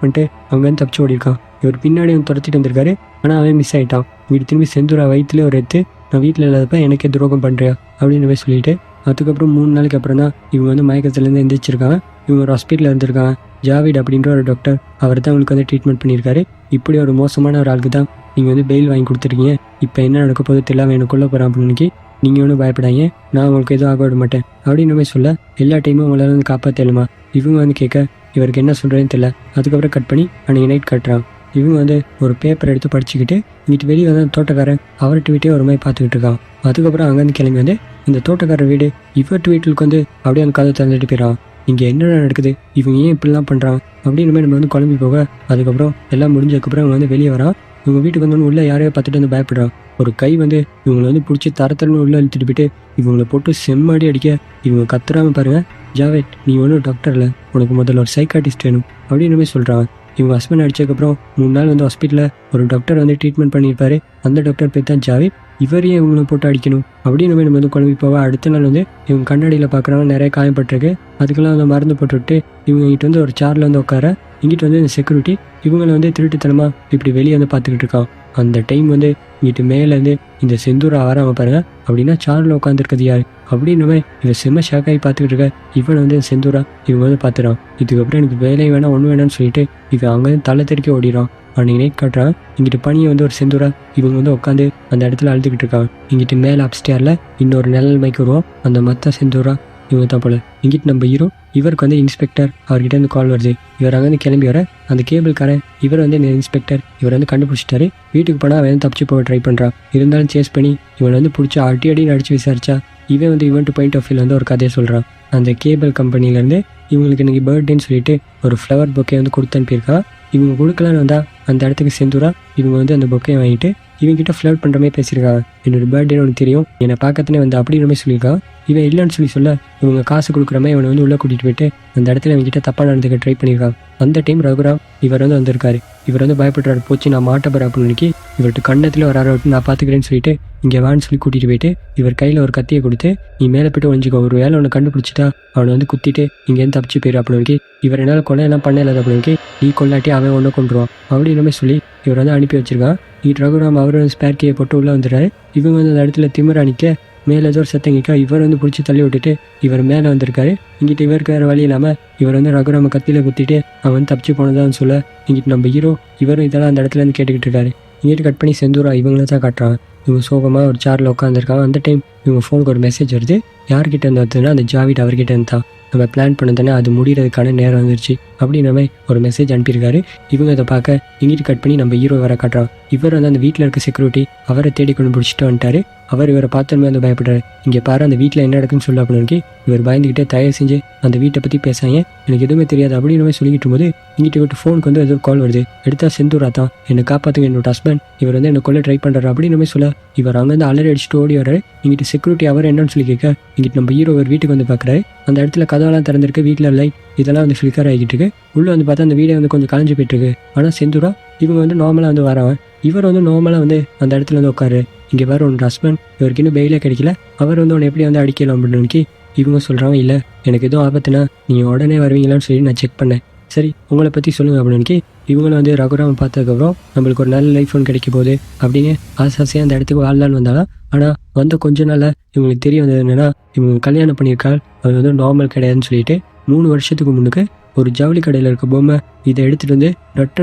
பண்ணிட்டு அவங்க வந்து தப்பிச்சு ஓடிருக்கான். இவர் பின்னாடி வந்து துரத்திட்டு வந்திருக்காரு. ஆனால் அவன் மிஸ் ஆகிட்டான். வீடு திரும்பி செந்தூரா வயிற்றுல ஒரு எடுத்து நான் வீட்டில் இல்லாதப்ப எனக்கே துரோகம் பண்ணுறியா அப்படின்னு போய் சொல்லிட்டு அதுக்கப்புறம் 3 நாளைக்கு அப்புறம் தான் இவங்க வந்து மயக்கத்துலேருந்து எந்திரிச்சிருக்காங்க. இவங்க ஒரு ஹாஸ்பிட்டலில் இருந்திருக்காங்க. ஜாவிட் அப்படின்ற ஒரு டாக்டர் அவர் தான் அவங்களுக்கு வந்து ட்ரீட்மெண்ட் பண்ணியிருக்காரு. இப்படி ஒரு மோசமான ஒரு ஆளுக்கு தான் நீங்கள் வந்து பெயில் வாங்கி கொடுத்துருக்கீங்க. இப்போ என்ன நடக்க போது தெரியல, எனக்கு கொல்ல போகிறேன் அப்படின்னு நீங்கள் ஒன்றும் பயப்படாங்க, நான் உங்களுக்கு எதுவும் ஆக விட மாட்டேன் அப்படின்னு போய் சொல்ல எல்லா டைமும் உங்களால் வந்து காப்பாற்றலுமா இவங்க வந்து கேட்க இவருக்கு என்ன சொல்கிறேன்னு தெரியல. அதுக்கப்புறம் கட் பண்ணி அன்றைக்கி நைட் கட்டுறான். இவங்க வந்து ஒரு பேப்பர் எடுத்து படிச்சுக்கிட்டு இங்கிட்டு வெளியே வந்து தோட்டக்காரன் அவர்கிட்ட வீட்டே ஒரு மாதிரி பார்த்துக்கிட்டு இருக்கான். அதுக்கப்புறம் அங்கேருந்து கிளம்பி வந்து இந்த தோட்டக்காரர் வீடு இவர்ட்டு வீட்டுக்கு வந்து அப்படியே அந்த கதை தந்துட்டு போயிடறான். இங்கே என்னென்ன நடக்குது, இவங்க ஏன் இப்படிலாம் பண்ணுறான் அப்படின்னு மாதிரி நம்ம வந்து குழம்பி போக அதுக்கப்புறம் எல்லாம் முடிஞ்சதுக்கப்புறம் இவங்க வந்து வெளியே வரான். இவங்க வீட்டுக்கு வந்து உள்ளே யாரையோ பார்த்துட்டு வந்து பயப்படுறான். ஒரு கை வந்து இவங்களை வந்து பிடிச்சி தரத்தரன்னு உள்ளே இழுத்துட்டு போயிட்டு இவங்களை போட்டு செம்மாடி அடிக்க இவங்க கத்துறாமல் பாருங்க, ஜாவேத் நீ ஒன்றும் டாக்டர் இல்லை, உனக்கு முதல்ல ஒரு சைக்காட்டிஸ்ட் வேணும் அப்படின்னு போய் சொல்கிறான். இவங்க ஹஸ்பண்ட் அடிச்சதுக்கப்புறம் 3 நாள் வந்து ஹாஸ்பிட்டலில் ஒரு டாக்டர் வந்து ட்ரீட்மெண்ட் பண்ணியிருப்பாரு. அந்த டாக்டர் பேர் தான் ஜாவேத். இவரையும் இவங்களை போட்டு அடிக்கணும் அப்படின்னு நம்ம வந்து குழம்பி போவா. அடுத்த நாள் வந்து இவங்க கண்ணாடியில் பார்க்குறாங்க நிறைய காயப்பட்டிருக்கு. அதுக்கெல்லாம் வந்து மருந்து போட்டுவிட்டு இவங்க இங்கிட்ட வந்து ஒரு சேரில் வந்து உட்கார இங்கிட்ட வந்து இந்த செக்யூரிட்டி இவங்களை வந்து திருட்டுத்தனமாக இப்படி வெளியே வந்து பார்த்துக்கிட்டு இருக்கான். அந்த டைம் வந்து இங்கிட்டு மேலேருந்து இந்த செந்தூரா ஆறாமல் பாருங்க அப்படின்னா சாரில் உட்காந்துருக்கிறது யார் அப்படின்னு இவன் செம்ம ஷாக்காகி பார்த்துக்கிட்டு இருக்க இவனை வந்து செந்தூரா இவங்க வந்து பார்த்துறான். இதுக்கப்புறம் எனக்கு வேலை வேணாம் ஒன்று வேணான்னு சொல்லிட்டு இவன் அங்கே வந்து தலை தெறிக்க ஓடிறான். அன்றைக்கி நைட் காட்டுறான். இங்கிட்டு பனியை வந்து ஒரு செந்தூரா இவங்க வந்து உட்காந்து அந்த இடத்துல அழுதுகிட்டு இருக்கான். இங்கிட்டு மேலே அப்ஸ்டேரில் இன்னொரு நிழல் மைக்கு வருவோம். அந்த மற்ற செந்தூரா இவங்க தான் போல. இங்கிட்டு நம்ம ஹீரோ இவருக்கு வந்து இன்ஸ்பெக்டர் அவர்கிட்ட இருந்து கால் வருது. இவர் அங்கே வந்து கிளம்பி வர அந்த கேபிள்காரன் இவர் வந்து இந்த இன்ஸ்பெக்டர் இவர் வந்து கண்டுபிடிச்சிட்டாரு. வீட்டுக்கு போனால் அவன் தப்பிச்சு போக ட்ரை பண்ணுறான். இருந்தாலும் சேஸ் பண்ணி இவனை வந்து பிடிச்சி அடி அடிச்சு விசாரிச்சா இவன் வந்து இவன்ட்டு பாயிண்ட் ஆஃப் வியூவில் வந்து ஒரு கதையை சொல்கிறான். அந்த கேபிள் கம்பெனிலேருந்து இவங்களுக்கு இன்றைக்கி பர்த்டேன்னு சொல்லிட்டு ஒரு ஃப்ளவர் பொக்கே வந்து கொடுத்து அனுப்பியிருக்கான். இவங்க கொடுக்கலான்னு வந்தால் அந்த இடத்துக்கு செந்தூரா இவங்க வந்து அந்த பொக்கையை வாங்கிட்டு இவங்கிட்ட ஃப்ளர்ட் பண்ணுற மாதிரி பேசியிருக்காங்க. என்னோட பர்த்டே உனக்கு தெரியும், என்னை பார்க்கத்தானே வந்து அப்படின்ற மாதிரி சொல்லியிருக்கான். இவன் இல்லைன்னு சொல்ல இவங்க காசு கொடுக்குற மாதிரி இவனை வந்து உள்ளே கூட்டிகிட்டு போயிட்டு அந்த இடத்துல இவங்ககிட்ட தப்பாக நடந்துக்க ட்ரை பண்ணியிருக்கான். அந்த டைம் ரகுராம் இவர் வந்து வந்திருக்காரு. இவர் வந்து பயப்படுறாரு, போச்சு நான் மாட்டப்பற அப்படின்னு நினைக்கி இவர்கிட்ட கண்ணத்தில் வராரு நான் பார்த்துக்கிறேன்னு சொல்லிட்டு இங்கே வான்னு சொல்லி கூட்டிகிட்டு போயிட்டு இவர் கையில் ஒரு கத்தியை கொடுத்து நீ மேலே போய்ட்டு ஒழிஞ்சிக்கோ, ஒரு வேலை அவனை கண்டுபிடிச்சிட்டா அவனை வந்து குத்திட்டு இங்கேருந்து தப்பிச்சு போயிரு அப்படின்னு இவர் என்னால் கொலையெல்லாம் பண்ண இல்லாத அப்படின்னு நீ கொள்ளாட்டி அவன் ஒன்றை கொண்டுருவான் அப்படின்னு சொல்லி இவர் வந்து அனுப்பி வச்சிருக்கான். ரகுராம் அவர் வந்து ஸ்பேர் கீயை போட்டு உள்ளே வந்துடுறாரு. இவங்க வந்து அந்த இடத்துல திமிர அணிக்க மேலே ஏதோ ஒரு சத்தங்கிக்கா இவர் வந்து பிடிச்சி தள்ளி விட்டுட்டு இவர் மேலே வந்திருக்காரு. இங்கிட்ட இவருக்கு வேறு வழி இல்லாமல் இவர் வந்து ரகுராம கத்தியில் குத்திட்டு அவன் வந்து தப்பிச்சு போனதான்னு சொல்ல இங்கிட்டு நம்ம ஹீரோ இவரும் இதெல்லாம் அந்த இடத்துல இருந்து கேட்டுக்கிட்டு இருக்காரு. இங்கிட்டு கட் பண்ணி செந்தூரா இவங்கள தான் காட்டுறாங்க. இவங்க சோகமாக ஒரு சேரில் உட்காந்துருக்காங்க. அந்த டைம் இவங்க ஃபோனுக்கு ஒரு மெசேஜ் வருது. யார்கிட்ட இருந்து வருதுன்னா அந்த ஜாவிட் அவர்கிட்ட இருந்து தான். நம்ம பிளான் பண்ணதானே அது முடிகிறதுக்கான நேரம் வந்துருச்சு அப்படின்ற மாதிரி ஒரு மெசேஜ் அனுப்பியிருக்காரு. இவங்க அதை பார்க்க இங்கிட்டு கட் பண்ணி நம்ம ஹீரோ வர காட்டுறான். இவர் வந்து அந்த வீட்டில் இருக்க செக்யூரிட்டி அவரை தேடி கொண்டு பிடிச்சிட்டு வந்துட்டாரு. அவர் இவரை பார்த்தோமே வந்து பயப்படுறாரு. இங்கே பாரு அந்த வீட்டில் என்ன நடக்குன்னு சொல்ல அப்படின்னு இவர் பயந்துக்கிட்டே தயவு செஞ்சு அந்த வீட்டை பற்றி பேசாங்க, எனக்கு எதுவுமே தெரியாது அப்படின்னு மாதிரி சொல்லிக்கிட்டு இருக்கும்போது இங்கிட்ட விட்டு ஃபோனுக்கு வந்து ஏதோ கால் வருது. எடுத்தா செந்தூரா தான், என்னை காப்பாற்றுங்க, என்னோட ஹஸ்பண்ட் இவர் வந்து என்னை கொள்ள ட்ரை பண்ணுறாரு அப்படின்னு மாதிரி சொல்ல இவர் அங்கேருந்து அலறி அடிச்சுட்டு ஓடி வர்றாரு. இங்கிட்டு செக்யூரிட்டி அவர் என்னன்னு சொல்லி கேட்க இங்கிட்டு நம்ம ஹீரோ ஒரு வீட்டுக்கு வந்து பார்க்குறாரு. அந்த இடத்துல கதவெல்லாம் திறந்திருக்கு, வீட்டில் லைட் இதெல்லாம் வந்து ஃபில்கர் ஆகிட்டு இருக்கு. உள்ளே வந்து பார்த்தா அந்த வீடை வந்து கொஞ்சம் கலைஞ்சு போயிட்டு இருக்கு. ஆனால் செந்தூரா இவங்க வந்து நார்மலாக வந்து வரவன். இவர் வந்து நார்மலாக வந்து அந்த இடத்துல வந்து உட்காரு. இங்கே வேறு உன்னோட ஹஸ்பண்ட் இவருக்கு இன்னும் பெயிலே கிடைக்கல, அவர் வந்து உன்னை எப்படி வந்து அடிக்கலாம் அப்படின்னு இவங்க சொல்கிறாங்க. இல்லை எனக்கு எதுவும் ஆபத்துனா நீங்கள் உடனே வருவீங்களான்னு சொல்லி நான் செக் பண்ணேன், சரி உங்களை பற்றி சொல்லுங்கள் அப்படின்னு இவங்களும் வந்து ரகுராமன் பார்த்ததுக்கப்புறம் நம்மளுக்கு ஒரு நல்ல லைஃப் ஒன்று கிடைக்க போகுது அப்படின்னு ஆசாசியாக அந்த இடத்துக்கு வாழ்லான்னு வந்தாலும். ஆனால் வந்து கொஞ்ச நாளில் இவங்களுக்கு தெரிய வந்தது என்னென்னா இவங்க கல்யாணம் பண்ணியிருக்காள் அது வந்து நார்மல் கிடையாதுன்னு சொல்லிட்டு 3 வருஷத்துக்கு முன்னுக்கு ஒரு ஜவுளி கடையில் இருக்க பொம்மை இதை எடுத்துகிட்டு வந்து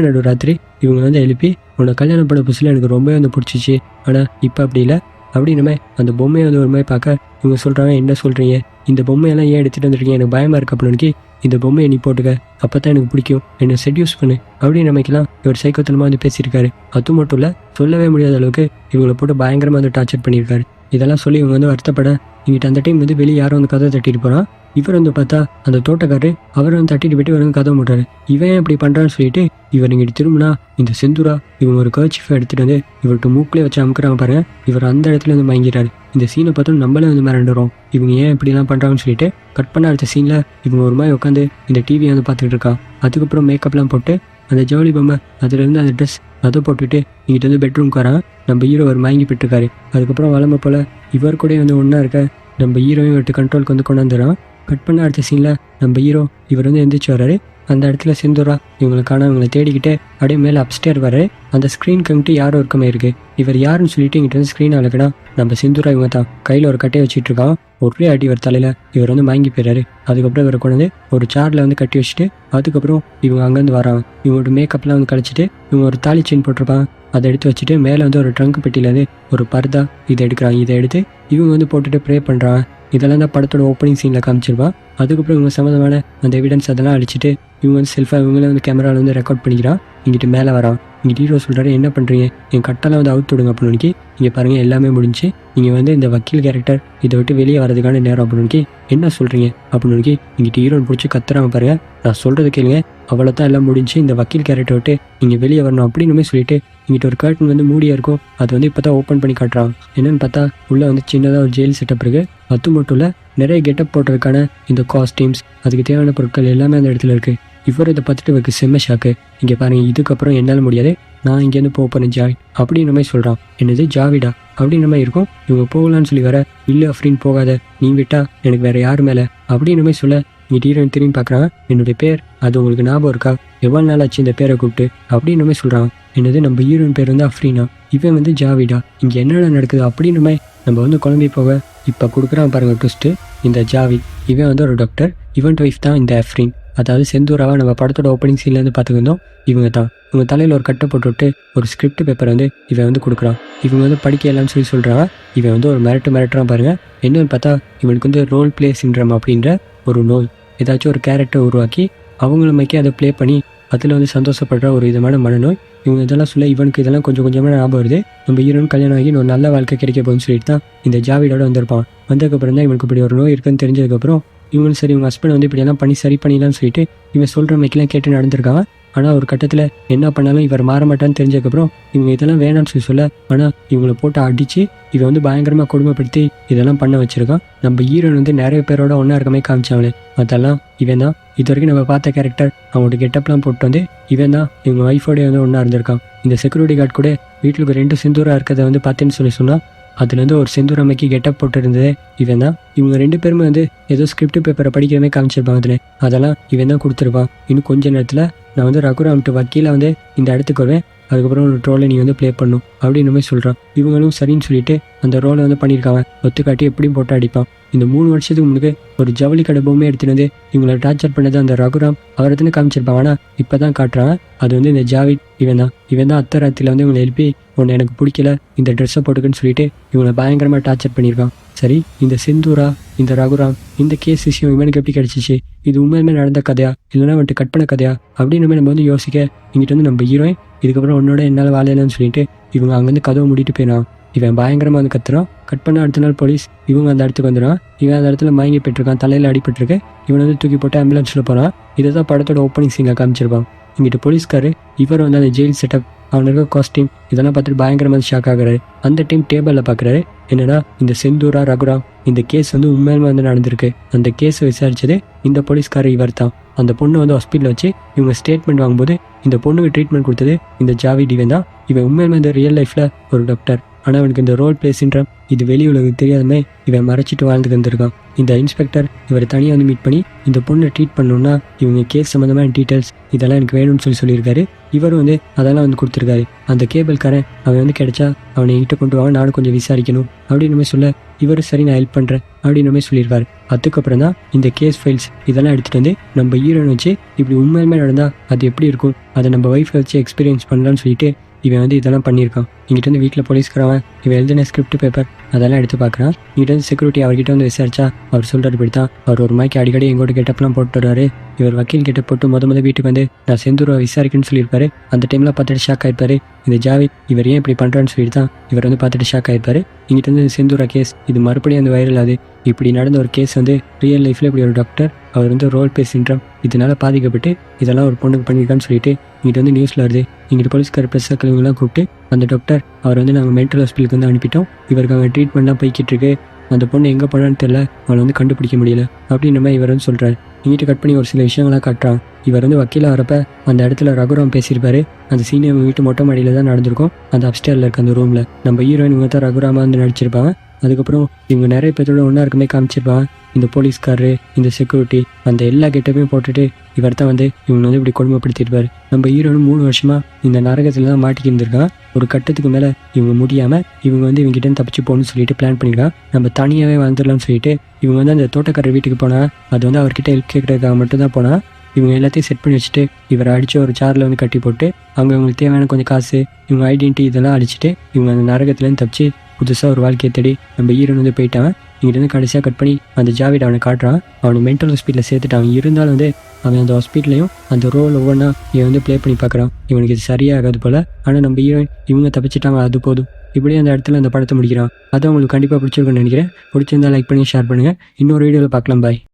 நடு ராத்திரி இவங்க வந்து எழுப்பி உன்னை கல்யாணம் பண்ண புதுசில் எனக்கு ரொம்பவே வந்து பிடிச்சிச்சு, ஆனால் இப்போ அப்படி இல்லை அப்படின்னுமே அந்த பொம்மையை வந்து ஒரு மாதிரி பார்க்க இவங்க சொல்கிறாங்க, என்ன சொல்கிறீங்க, இந்த பொம்மையெல்லாம் ஏன் எடுத்துகிட்டு வந்துருக்கீங்க, எனக்கு பயமாக இருக்குது அப்படின்னு இந்த பொம்மையை நீ போட்டுக்க, அப்போ தான் எனக்கு பிடிக்கும், என்னை செட்யூஸ் பண்ணு அப்படின்னு நமக்கெல்லாம் இவர் சைக்கோத்தனமாக வந்து பேசியிருக்காரு. அது மட்டும் இல்லை, சொல்லவே முடியாத அளவுக்கு இவங்களை போட்டு பயங்கரமாக வந்து டார்ச்சர் பண்ணியிருக்காரு. இதெல்லாம் சொல்லி இவங்க வந்து வருத்தப்பட இங்கிட்ட அந்த டைம் வந்து வெளியே யாரும் வந்து கதை தட்டிட்டு போகிறான். இவர் வந்து பார்த்தா அந்த தோட்டக்காரரு அவர் வந்து தட்டிட்டு போயிட்டு இவர் வந்து கதை மூட்டுறாரு. இவன் இப்படி பண்ணுறான்னு சொல்லிட்டு இவர் இங்கிட்டு திரும்பினா இந்த செந்தூரா இவங்க ஒரு கர்ச்சீஃபை எடுத்துகிட்டு வந்து இவர்கிட்ட மூக்கிலே வச்சு அமுக்குறாங்க பாருங்க. இவர் அந்த இடத்துல வந்து மயங்கிறாரு. இந்த சீனை பார்த்தோம் நம்மளே வந்து மிரண்டுறோம், இவங்க ஏன் இப்படிலாம் பண்ணுறாங்கன்னு சொல்லிட்டு. கட் பண்ண அடுத்த சீனில் இவங்க ஒரு மாதிரி உட்காந்து இந்த டிவியை வந்து பார்த்துக்கிட்டு இருக்கான். அதுக்கப்புறம் மேக்கப்லாம் போட்டு அந்த ஜவுளி பொம்மை அதுலேருந்து அந்த ட்ரெஸ் அதை போட்டுட்டு இங்கிட்ட வந்து பெட்ரூம்க்கு வரான். நம்ம ஹீரோ ஒரு மயங்கி போட்டுருக்காரு. அதுக்கப்புறம் வளமை போல் இவர் கூட வந்து ஒன்றா இருக்க நம்ம ஹீரோயும் விட்டு கண்ட்ரோலுக்கு வந்து கொண்டாந்துறான். கட் பண்ண அடுத்த சீனில் நம்ம ஹீரோ இவர் வந்து எந்திரிச்சு வர்றாரு. அந்த இடத்துல செந்தூரா இவங்களுக்கான இவங்களை தேடிக்கிட்டு அப்படியே மேலே அப்ஸ்டேர் வர்றாரு. அந்த ஸ்க்ரீன் கமிட்டு யாரும் இருக்கமே இருக்கு. இவர் யாருன்னு சொல்லிட்டு இங்கிட்ட வந்து ஸ்க்ரீன் அழகடா நம்ம செந்தூரா இவங்க தான் கையில் ஒரு கட்டையை வச்சுட்டு இருக்கான். ஒரே அடி இவர் தலையில் இவர் வந்து வாங்கி போயிறாரு. அதுக்கப்புறம் இவரை கொண்டு வந்து ஒரு சேரில் வந்து கட்டி வச்சுட்டு அதுக்கப்புறம் இவங்க அங்கேருந்து வராங்க. இவங்களோட மேக்கப்லாம் வந்து கழிச்சிட்டு இவங்க ஒரு தாலி செயின் போட்டிருப்பாங்க, அதை எடுத்து வச்சுட்டு மேலே வந்து ஒரு ட்ரங்க் பெட்டியிலேருந்து ஒரு பர்தா இதை எடுக்கிறாங்க. இதை எடுத்து இவங்க வந்து போட்டுட்டு ப்ரே பண்ணுறாங்க. இதெல்லாம் தான் படத்தோட ஓப்பனிங் சீனில் காமிச்சிருப்பான். அதுக்கப்புறம் இவங்க சம்மந்தமான அந்த எவிடன்ஸ் அதெல்லாம் அழிச்சிட்டு இவங்க வந்து செல்ஃபாக இவங்களே வந்து கேமராவில் வந்து ரெக்கார்ட் பண்ணிக்கிறான். இங்கிட்டு மேலே வரான். இங்கே ஹீரோ சொல்கிறாரு, என்ன பண்ணுறீங்க, என் கட்டெல்லாம் வந்து அவுத்து விடுங்க அப்படின்னு. இங்கே பாருங்கள் எல்லாமே முடிஞ்சு, நீங்கள் வந்து இந்த வக்கீல் கேரக்டர் இதை விட்டு வெளியே வரதுக்கான நேரம் அப்படின்னு என்ன சொல்கிறீங்க அப்படின்னு இங்கிட்ட ஹீரோன் பிடிச்சி கத்துறாங்க பாருங்கள். நான் சொல்கிறது கேளுங்க, அவ்வளோதான் எல்லாம் முடிஞ்சு, இந்த வக்கீல் கேரக்டர் விட்டு நீங்கள் வெளியே வரணும் அப்படின்னு சொல்லிட்டு இங்கிட்ட ஒரு கர்டன் வந்து மூடியாக இருக்கும். அது வந்து இப்போ தான் ஓப்பன் பண்ணி காட்டுறான். என்னென்னு பார்த்தா உள்ளே வந்து சின்னதாக ஒரு ஜெயில் செட்டப் இருக்குது. அது மட்டும் இல்லை, நிறைய கெட்டப் போடுறதுக்கான இந்த காஸ்டியூம்ஸ் அதுக்கு தேவையான பொருட்கள் எல்லாமே அந்த இடத்துல இருக்குது. இவர் இதை பார்த்துட்டு இவருக்கு செம்ம ஷாக்கு. இங்கே பாருங்கள், இதுக்கப்புறம் என்னால் முடியாது, நான் இங்கேருந்து போக போகிறேன் ஜாவிட் அப்படின்ற மாதிரி சொல்கிறான். என்னது ஜாவிடா அப்படின்ற மாதிரி இருக்கும். இவங்க போகலான்னு சொல்லி வர, இல்லை அப்படின்னு போகாத, நீ விட்டா எனக்கு வேறு யார் மேலே அப்படின்ற மாதிரி சொல்ல இங்கே ஹீரோயின் திரும்பி பார்க்குறான். என்னுடைய பேர் அது உங்களுக்கு ஞாபகம் இருக்கா, எவ்வளோ நாள் ஆச்சு இந்த பேரை கூப்பிட்டு அப்படின்ற மாதிரி சொல்கிறான். என்னது நம்ம ஹீரோயின் பேர் வந்து அஃப்ரீனா, இவன் வந்து ஜாவிடா, இங்கே என்னென்ன நடக்குது அப்படின்ற மாதிரி நம்ம வந்து குழம்பி போக இப்போ கொடுக்குறான் பாருங்கள் ட்விஸ்ட்டு. இந்த ஜாவித் இவன் வந்து ஒரு டாக்டர், இவன் ஒய்ஃப் தான் இந்த அஃப்ரீன். அதாவது செந்தூராவை நம்ம படத்தோட ஓப்பனிங் சீன்லேருந்து பார்த்துக்கிட்டோம். இவங்க தான் இவங்க தலையில் ஒரு கட்டை போட்டுவிட்டு ஒரு ஸ்கிரிப்ட் பேப்பர் வந்து இவன் வந்து கொடுக்குறான். இவங்க வந்து படிக்கலான்னு சொல்லி சொல்கிறாங்க. இவன் வந்து ஒரு மிரட்டுறான் பாருங்கள். என்னன்னு பார்த்தா இவனுக்கு வந்து ரோல் பிளே சிண்ட்ரம் அப்படின்ற ஒரு நோய். ஏதாச்சும் ஒரு கேரக்டர் உருவாக்கி அவங்களுமைக்கே அதை ப்ளே பண்ணி அதில் வந்து சந்தோஷப்படுற ஒரு விதமான மனநோய். இவங்க இதெல்லாம் சொல்ல இவனுக்கு இதெல்லாம் கொஞ்சம் கொஞ்சமாக ஞாபகம் வருது. நம்ம ஹீரோன் கல்யாணம் ஆகி ஒரு நல்ல வாழ்க்கை கிடைக்க போகுதுன்னு சொல்லிட்டு தான் இந்த ஜாவிடோட வந்திருப்பான். வந்ததுக்கப்புறம் தான் இவனுக்கு இப்படி ஒரு நோய் இருக்குன்னு தெரிஞ்சதுக்கப்புறம் இவங்களும் சரி இவங்க ஹஸ்பண்ட் வந்து இப்படியெல்லாம் பண்ணி சரி பண்ணிடலாம்னு சொல்லிட்டு இவன் சொல்கிற மைக்கெல்லாம் கேட்டு நடந்திருக்காங்க. ஆனால் ஒரு கட்டத்தில் என்ன பண்ணாலும் இவர் மாற மாட்டான்னு தெரிஞ்சதுக்கப்புறம் இவங்க இதெல்லாம் வேணாம்னு சொல்ல ஆனால் இவங்களை போட்டு அடித்து இவன் வந்து பயங்கரமாக கொடுமைப்படுத்தி இதெல்லாம் பண்ண வச்சிருக்கான். நம்ம ஹீரோயின் வந்து நிறைய பேரோட ஒன்றா இருக்கமே காமிச்சாங்களே அதெல்லாம் இவன் தான். இது வரைக்கும் நம்ம பார்த்த கேரக்டர் அவங்களோட கெட்டப்லாம் போட்டு வந்து இவன் தான் இவங்க ஒய்ஃபோடய வந்து ஒன்றா இருந்திருக்கான். இந்த செக்யூரிட்டி கார்டு கூட வீட்டுக்கு 2 செந்தூராக இருக்கிறத வந்து பார்த்தேன்னு சொன்னால் அதுலேருந்து ஒரு செந்தூரமைக்கு கெட்டப் போட்டு இருந்தது இவன் தான். இவங்க 2 பேருமே வந்து ஏதோ ஸ்கிரிப்ட் பேப்பரை படிக்கிறமே காமிச்சிருப்பாங்க அதில். அதெல்லாம் இவன் தான் கொடுத்துருப்பான். இன்னும் கொஞ்ச நேரத்தில் நான் வந்து ரகுராம்ட்டு வக்கீலை வந்து இந்த இடத்துக்கு வருவேன், அதுக்கப்புறம் ஒரு ரோலை நீ வந்து ப்ளே பண்ணும் அப்படின்னு மாதிரி சொல்கிறான். இவங்களும் சரின்னு சொல்லிட்டு அந்த ரோலை வந்து பண்ணியிருக்காங்க. ஒத்துக்காட்டி எப்படியும் போட்டு அடிப்பான். இந்த 3 வருஷத்துக்கு முன்னுக்கு ஒரு ஜவுளி கடை பொம்மை எடுத்துகிட்டு வந்து இவங்களை டார்ச்சர் பண்ணது அந்த ரகுராம் அவரை தானே காமிச்சிருப்பாங்க. ஆனால் இப்போ தான் காட்டுறாங்க அது வந்து இந்த ஜாவித் இவன் தான் அர்த்தராத்திரியில் வந்து இவங்களை எழுப்பி உன்னை எனக்கு பிடிக்கல இந்த ட்ரெஸ்ஸை போட்டுக்குன்னு சொல்லிட்டு இவங்களை பயங்கரமாக டார்ச்சர் பண்ணியிருக்கான். சரி, இந்த செந்தூரா இந்த ரகுராம் இந்த கேஸ் விஷயம் இவனுக்கு எப்படி கிடச்சிச்சு? இது உண்மையுமே நடந்த கதையா இல்லைன்னா வந்துட்டு கற்பனை கதையா அப்படின்னு நம்ம வந்து யோசிக்க இங்கிட்ட வந்து நம்ம ஹீரோயின் இதுக்கப்புறம் உன்னோட என்னால் வாழையிலன்னு சொல்லிட்டு இவங்க அங்கேருந்து கதவை மூடிட்டு போயிடான். இவன் பயங்கரமாக வந்து கத்துறான். கட் பண்ண அடுத்த நாள் போலீஸ் இவங்க அந்த இடத்துக்கு வந்துடுறான். இவன் அந்த இடத்துல மயங்கி போயிட்டுருக்கான், தலையில் அடிபட்டிருக்கு. இவனை வந்து தூக்கி போட்டு ஆம்புலன்ஸில் போகிறான். இதை தான் படத்தோட ஓப்பனிங் சீனில் காமிச்சிருப்பான். இங்கிட்ட போலீஸ்காரு இவர் வந்து அந்த ஜெயில் செட்டப் அவன் இருக்க காஸ்டியூம் இதெல்லாம் பார்த்துட்டு பயங்கரமாக ஷாக் ஆகுறாரு. அந்த டைம் டேபிளில் பார்க்குறாரு என்னன்னா இந்த செந்தூரா ரகுராம் இந்த கேஸ் வந்து உண்மையிலுமே வந்து நடந்திருக்கு. அந்த கேஸை விசாரிச்சது இந்த போலீஸ்காரர் இவர் தான். அந்த பொண்ணு வந்து ஹாஸ்பிட்டலில் வச்சு இவங்க ஸ்டேட்மெண்ட் வாங்கும்போது இந்த பொண்ணுக்கு ட்ரீட்மெண்ட் கொடுத்தது இந்த ஜாவித் இவன் தான். இவன் உண்மையிலுமே இந்த ரியல் லைஃப்பில் ஒரு டாக்டர். ஆனால் அவனுக்கு இந்த ரோல் பிளே சிண்ட்ரம் இது வெளி உலகம் தெரியாதமே இவன் மறைச்சிட்டு வாழ்ந்துட்டு வந்திருக்கான். இந்த இன்ஸ்பெக்டர் இவரை தனியாக வந்து மீட் பண்ணி இந்த பொண்ணை ட்ரீட் பண்ணணும்னா இவங்க கேஸ் சம்மந்தமான டீட்டெயில்ஸ் இதெல்லாம் எனக்கு வேணும்னு சொல்லியிருக்காரு. இவரும் வந்து அதெல்லாம் வந்து கொடுத்துருக்காரு. அந்த கேபிள்காரன் அவன் வந்து கிடைச்சா அவனை என்கிட்ட கொண்டு வாங்க, நானும் கொஞ்சம் விசாரிக்கணும் அப்படின்னு சொல்ல இவரும் சரி நான் ஹெல்ப் பண்ணுறேன் அப்படின்னு சொல்லியிருக்காரு. அதுக்கப்புறம் தான் இந்த கேஸ் ஃபைல்ஸ் இதெல்லாம் எடுத்துகிட்டு வந்து நம்ம ஹீரோனை வச்சு இப்படி உண்மையுமே நடந்தால் அது எப்படி இருக்கும் அதை நம்ம ஒய்ஃபை வச்சு எக்ஸ்பீரியன்ஸ் பண்ணலான்னு சொல்லிட்டு இவன் வந்து இதெல்லாம் பண்ணியிருக்கான். இங்கிட்ட வந்து வீட்டில் போலீஸ்காரவன் இவன் எழுதின ஸ்கிரிப்ட் பேப்பர் அதெல்லாம் எடுத்து பார்க்குறான். இங்கிட்ட வந்து செக்யூரிட்டி அவர்கிட்ட வந்து விசாரிச்சா அவர் சொல்கிறாரு இப்படி தான் அவர் ஒரு மாதிரி அடிக்கடி எங்கோட கெட்டப்லாம் போட்டு வருவார். இவர் வக்கீல் கிட்ட போட்டு முத வீட்டுக்கு வந்து நான் செந்தூரை விசாரிக்கணும்னு சொல்லியிருப்பாரு. அந்த டைமில் பார்த்துட்டு ஷாக் ஆகிருப்பாரு. இந்த ஜாவித் இவர் ஏன் இப்படி பண்ணுறான்னு சொல்லிட்டு தான் இவர் வந்து பார்த்துட்டு ஷாக் ஆகிருப்பாரு. இங்கிட்ட வந்து செந்தூரா கேஸ் இது மறுபடியும் அந்த வைரல் ஆகுது. இப்படி நடந்த ஒரு கேஸ் வந்து ரியல் லைஃப்பில் இப்படி ஒரு டாக்டர் அவர் வந்து ரோல் பிளே சிண்ட்ரம் இதனால பாதிக்கப்பட்டு இதெல்லாம் ஒரு பொண்ணுக்கு பண்ணியிருக்கான்னு சொல்லிட்டு இங்கிட்ட வந்து நியூஸில் வருது. இங்கிட்ட போலீஸ்கார ப்ரெஸ் சர்க்கிள்லாம் கூப்பிட்டு அந்த டாக்டர் அவர் வந்து நாங்கள் மென்டல் ஹாஸ்பிட்டலுக்கு வந்து அனுப்பிட்டோம், இவருக்கு அங்கே ட்ரீட்மெண்ட்லாம் போய்கிட்டு இருக்கு, அந்த பொண்ணு எங்கே போனான்னு தெரியல, அவளை வந்து கண்டுபிடிக்க முடியல அப்படின்னு நம்ம இவர் வந்து சொல்கிறார். இங்கிட்ட கட் பண்ணி ஒரு சில விஷயங்கள்லாம் காட்டுறான். இவர் வந்து வக்கீலாக வரப்ப அந்த இடத்துல ரகுராம் பேசியிருப்பாரு. அந்த சீனை வீட்டு மொட்டை மாடியில் தான் நடந்திருக்கும். அந்த அப்ஸ்டேரில் இருக்க அந்த ரூமில் நம்ம ஹீரோயின் இவங்க தான் ரகுராமாக வந்து நடிச்சிருப்பாங்க. அதுக்கப்புறம் இவங்க நிறைய பேரோட ஒன்றா இருக்குமே காமிச்சிருப்பாங்க. இந்த போலீஸ்காரரு இந்த செக்யூரிட்டி அந்த எல்லா கெட்டப்பையும் போட்டுட்டு இவர் தான் வந்து இவங்க வந்து இப்படி கொடுமைப்படுத்திருப்பாரு. நம்ம ஹீரோனும் 3 வருஷமாக இந்த நரகத்தில் தான் மாட்டிக்கி இருந்திருக்கான். ஒரு கட்டத்துக்கு மேலே இவங்க முடியாமல் இவங்க வந்து இவங்ககிட்ட தப்பிச்சு போகணும்னு சொல்லிட்டு பிளான் பண்ணியிருக்கான். நம்ம தனியாகவே வந்துடலாம்னு சொல்லிட்டு இவங்க வந்து அந்த தோட்டக்காரர் வீட்டுக்கு போனால் அது வந்து அவர்கிட்ட ஹெல்ப் கேட்கறதுக்காக மட்டும்தான் போனால் இவங்க எல்லாத்தையும் செட் பண்ணி வச்சுட்டு இவரை அடித்து ஒரு சாரில் வந்து கட்டி போட்டு அவங்க இவங்களுக்கு தேவையான கொஞ்சம் காசு இவங்க ஐடென்டிட்டி இதெல்லாம் அடிச்சுட்டு இவங்க அந்த நரகத்துலேருந்து தப்பிச்சு புதுசாக ஒரு வாழ்க்கையை தேடி நம்ம ஹீரோன் வந்து போயிட்டான். இங்கிட்ட கடைசியாக கட் பண்ணி அந்த ஜாவிட் அவனை காட்டுறான். அவனை மென்டல் ஹாஸ்பிட்டலில் சேர்த்துட்டான். இருந்தாலும் வந்து அவன் அந்த ஹாஸ்பிட்டலையும் அந்த ரோல் ஒவ்வொன்றா இவன் வந்து ப்ளே பண்ணி பார்க்குறான். இவனுக்கு இது சரியாகாது போல். ஆனால் நம்ம ஹீரோயின் இவங்க தப்பிச்சிட்டாங்க, அது போதும். இப்படியே அந்த இடத்துல அந்த படத்தை முடிக்கிறான். அதை உங்களுக்கு கண்டிப்பாக பிடிச்சிருக்குன்னு நினைக்கிறேன். பிடிச்சிருந்தா லைக் பண்ணி ஷேர் பண்ணுங்கள். இன்னொரு வீடியோவில் பார்க்கலாம். பாய்.